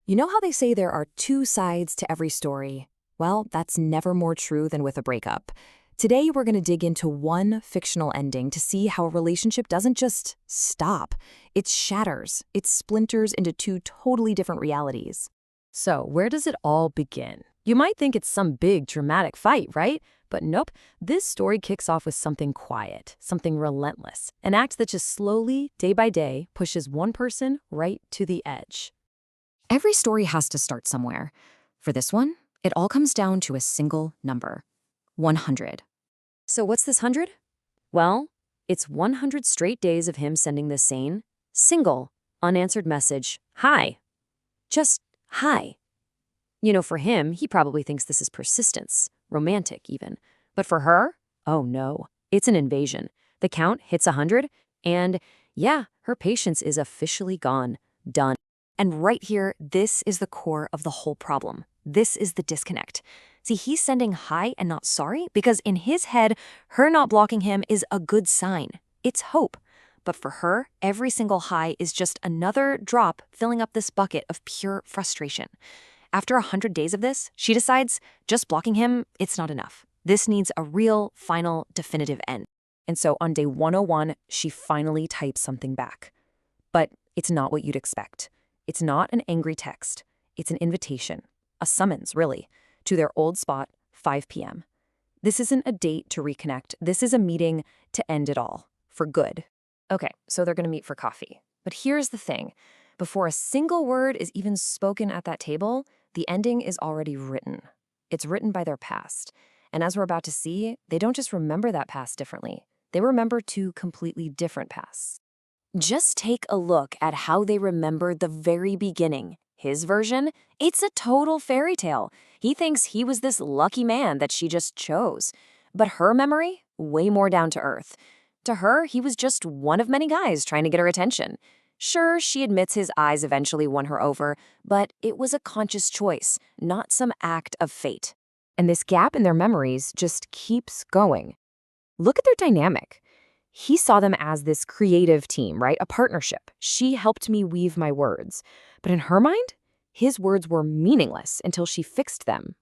You know how they say there are two sides to every story? Well, that's never more true than with a breakup. Today, we're going to dig into one fictional ending to see how a relationship doesn't just stop. It shatters. It splinters into two totally different realities. So, where does it all begin? You might think it's some big dramatic fight, right? But nope, this story kicks off with something quiet, something relentless, an act that just slowly, day by day, pushes one person right to the edge. Every story has to start somewhere. For this one, it all comes down to a single number: 100. So what's this 100? Well, it's 100 straight days of him sending the same, single, unanswered message, hi. Just hi. For him, he probably thinks this is persistence, romantic even. But for her, oh no, it's an invasion. The count hits 100, and yeah, her patience is officially gone, done. And right here, this is the core of the whole problem. This is the disconnect. See, he's sending hi and not sorry because in his head, her not blocking him is a good sign. It's hope. But for her, every single hi is just another drop filling up this bucket of pure frustration. After 100 days of this, she decides just blocking him, it's not enough. This needs a real, final, definitive end. And so on day 101, she finally types something back. But it's not what you'd expect. It's not an angry text. It's an invitation, a summons, really, to their old spot, 5 p.m. This isn't a date to reconnect. This is a meeting to end it all, for good. Okay, so they're going to meet for coffee. But here's the thing. Before a single word is even spoken at that table, the ending is already written. It's written by their past. And as we're about to see, they don't just remember that past differently. They remember two completely different pasts. Just take a look at how they remember the very beginning. His version? It's a total fairy tale. He thinks he was this lucky man that she just chose. But her memory? Way more down to earth. To her, he was just one of many guys trying to get her attention. Sure, she admits his eyes eventually won her over, but it was a conscious choice, not some act of fate. And this gap in their memories just keeps going. Look at their dynamic. He saw them as this creative team, right? A partnership. She helped me weave my words. But in her mind, his words were meaningless until she fixed them.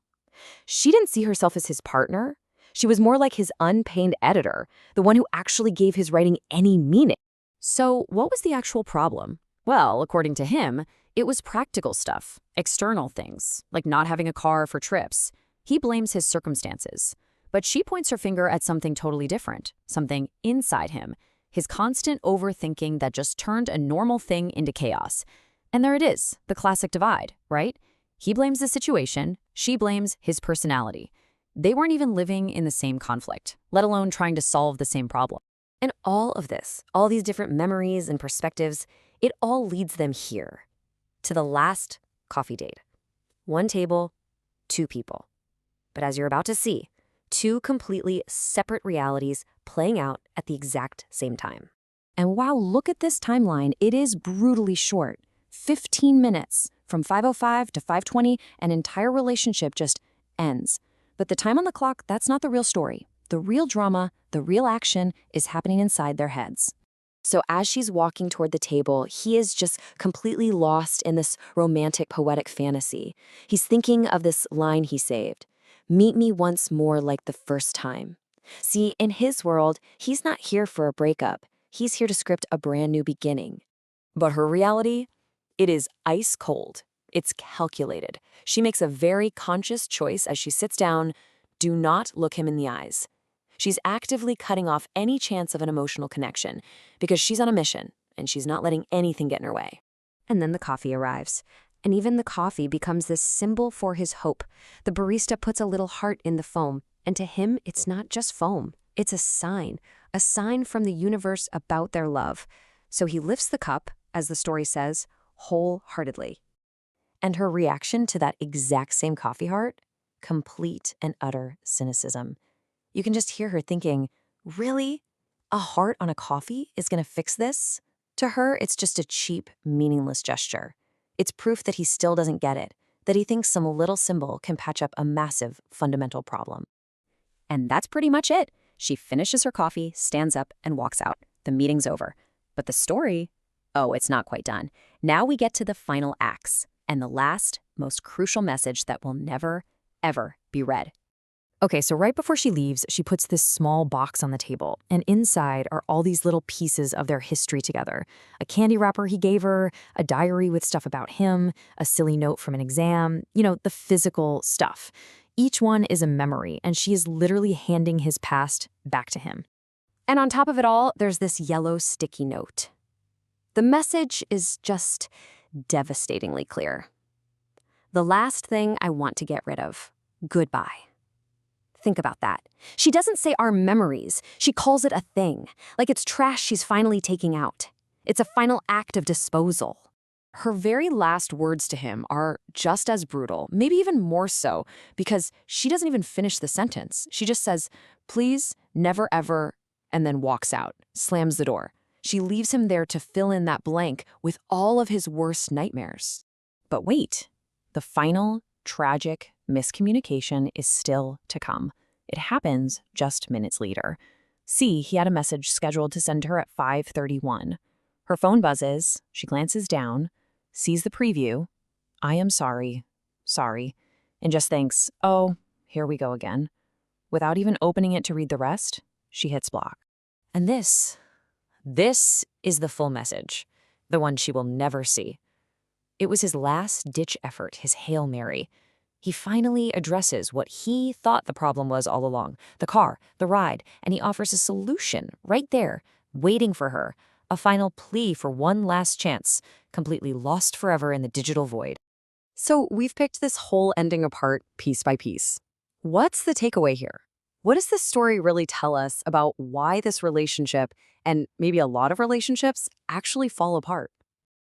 She didn't see herself as his partner. She was more like his unpaid editor, the one who actually gave his writing any meaning. So what was the actual problem? Well, according to him, it was practical stuff, external things, like not having a car for trips. He blames his circumstances. But she points her finger at something totally different, something inside him, his constant overthinking that just turned a normal thing into chaos. And there it is, the classic divide, right? He blames the situation, she blames his personality. They weren't even living in the same conflict, let alone trying to solve the same problem. And all of this, all these different memories and perspectives, it all leads them here, to the last coffee date. One table, two people. But as you're about to see, two completely separate realities playing out at the exact same time. And wow, look at this timeline. It is brutally short. 15 minutes. From 5:05 to 5:20, an entire relationship just ends. But the time on the clock, that's not the real story. The real drama, the real action is happening inside their heads. So as she's walking toward the table, he is just completely lost in this romantic, poetic fantasy. He's thinking of this line he saved. Meet me once more like the first time. See, in his world, he's not here for a breakup. He's here to script a brand new beginning. But her reality? It is ice cold. It's calculated. She makes a very conscious choice as she sits down. Do not look him in the eyes. She's actively cutting off any chance of an emotional connection because she's on a mission and she's not letting anything get in her way. And then the coffee arrives. And even the coffee becomes this symbol for his hope. The barista puts a little heart in the foam, and to him, it's not just foam. It's a sign from the universe about their love. So he lifts the cup, as the story says, wholeheartedly. And her reaction to that exact same coffee heart? Complete and utter cynicism. You can just hear her thinking, really? A heart on a coffee is going to fix this? To her, it's just a cheap, meaningless gesture. It's proof that he still doesn't get it, that he thinks some little symbol can patch up a massive, fundamental problem. And that's pretty much it. She finishes her coffee, stands up, and walks out. The meeting's over. But the story? Oh, it's not quite done. Now we get to the final acts. and the last, most crucial message that will never, ever be read. Okay, so right before she leaves, she puts this small box on the table, and inside are all these little pieces of their history together. A candy wrapper he gave her, a diary with stuff about him, a silly note from an exam, the physical stuff. Each one is a memory, and she is literally handing his past back to him. And on top of it all, there's this yellow sticky note. The message is just devastatingly clear. The last thing I want to get rid of. Goodbye. Think about that. She doesn't say our memories. She calls it a thing, like it's trash she's finally taking out. It's a final act of disposal. Her very last words to him are just as brutal, maybe even more so, because she doesn't even finish the sentence. She just says, "Please, never ever," and then walks out, slams the door. She leaves him there to fill in that blank with all of his worst nightmares. But wait, the final, tragic miscommunication is still to come. It happens just minutes later. See, he had a message scheduled to send her at 5:31. Her phone buzzes, she glances down, sees the preview, "I am sorry, and just thinks, oh, here we go again. Without even opening it to read the rest, she hits block. And this is the full message, the one she will never see. It was his last-ditch effort, his Hail Mary. He finally addresses what he thought the problem was all along, the car, the ride, and he offers a solution right there, waiting for her, a final plea for one last chance, completely lost forever in the digital void. So we've picked this whole ending apart piece by piece. What's the takeaway here? What does this story really tell us about why this relationship, and maybe a lot of relationships, actually fall apart?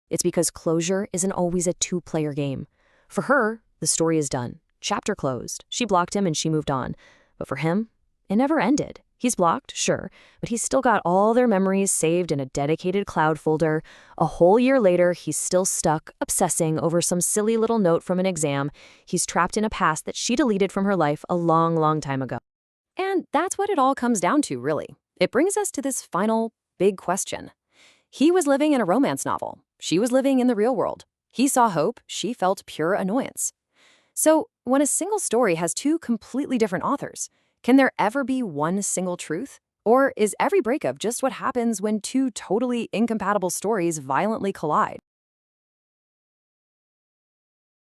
It's because closure isn't always a two-player game. For her, the story is done. Chapter closed. She blocked him and she moved on. But for him, it never ended. He's blocked, sure, but he's still got all their memories saved in a dedicated cloud folder. A whole year later, he's still stuck, obsessing over some silly little note from an exam. He's trapped in a past that she deleted from her life a long, long time ago. And that's what it all comes down to, really. It brings us to this final, big question. He was living in a romance novel. She was living in the real world. He saw hope. She felt pure annoyance. So, when a single story has two completely different authors, can there ever be one single truth? Or is every breakup just what happens when two totally incompatible stories violently collide?